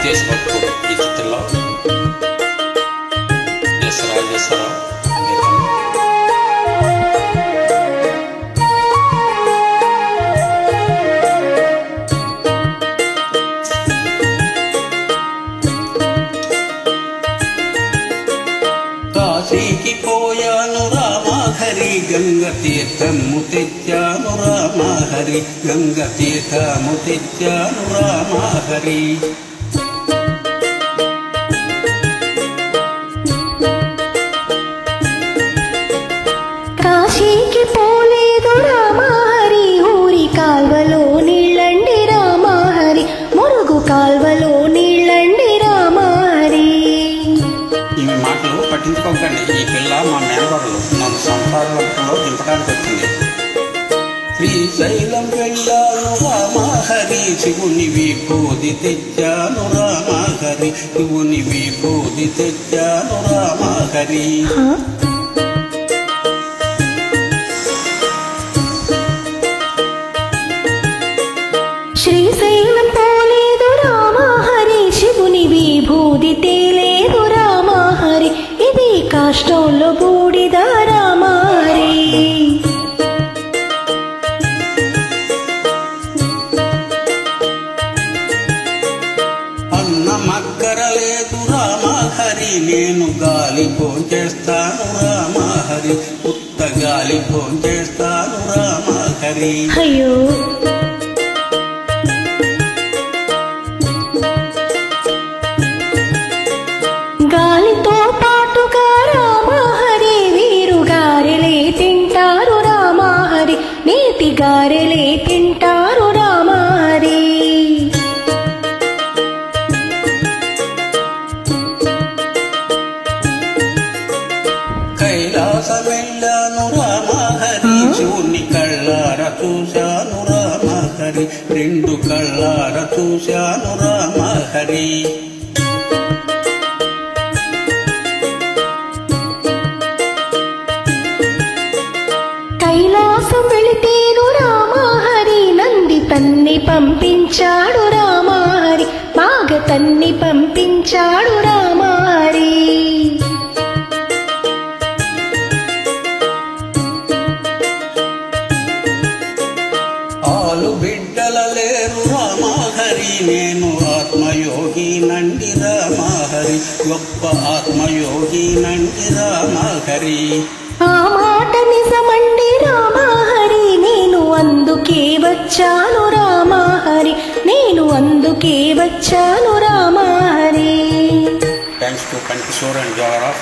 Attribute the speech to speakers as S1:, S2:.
S1: దేశభక్తుడు ఈ చిత్రంలో ఎస్ రాజేశ్వరరావు కాశీకి పోయాను రామా హరి గంగ తీర్థము తెచ్చాను రామా హరి గంగ తీర్థము తెచ్చాను రామా హరి
S2: కాశీకి పోలేదు రామా హరి ఊరి కాల్వలో నీళ్ళండి రామా హరి మురుగు కాల్వలో నీళ్ళండి రామా హరి.
S1: ఈ మాటలు పట్టించుకోకండి. ఈ పిల్ల మా మేనగోడలు నన్ను సంసారంలో దింపడానికి వచ్చింది. శ్రీశైలం వెళ్ళాను రామా హరి శివుని విభూది తెచ్చాను రామా హరి శివుని విభూది తెచ్చాను రామా హరి.
S2: శ్రీశైలం పోలేదు రామా హరి శివుని విభూది తేలేదు రామా హరి ఇది కాష్టంలో బూడిద రామా హరి.
S1: అన్నమక్కరలేదు రామా హరి నేను గాలి భోంచేస్తాను రామా హరి ఉత్త గాలి భోంచేస్తాను రామా హరి.
S2: అయ్యో గాలితో పాటుగా రామా హరి వీరు గారెలే తింటారు రామా హరి నీతి గారెలే తింటారు రామా హరి.
S1: కైలాసం వెళ్ళాను రామా హరి శివుని కళ్ళార చూశాను రామా హరి రెండు కళ్ళార చూశాను రామా హరి.
S2: కైలాసం వెళితేను రామా హరి నంది తన్ని పంపించాడు రామా హరి మాగ తన్ని పంపించాడు రామా హరి.
S1: ఆలు బిడ్డల లేరు రామా హరి నేను ఆత్మయోగి నండి రామా హరి గొప్ప ఆత్మయోగి నండి రామా హరి.
S2: ఆ మాట నిజమండి రామా హరి నేను అందుకే వచ్చాను రామా హరి నేను అందుకే వచ్చాను రామా హరి.
S1: థ్యాంక్స్ టు కంకిషోర్ అండ్ జవహర్.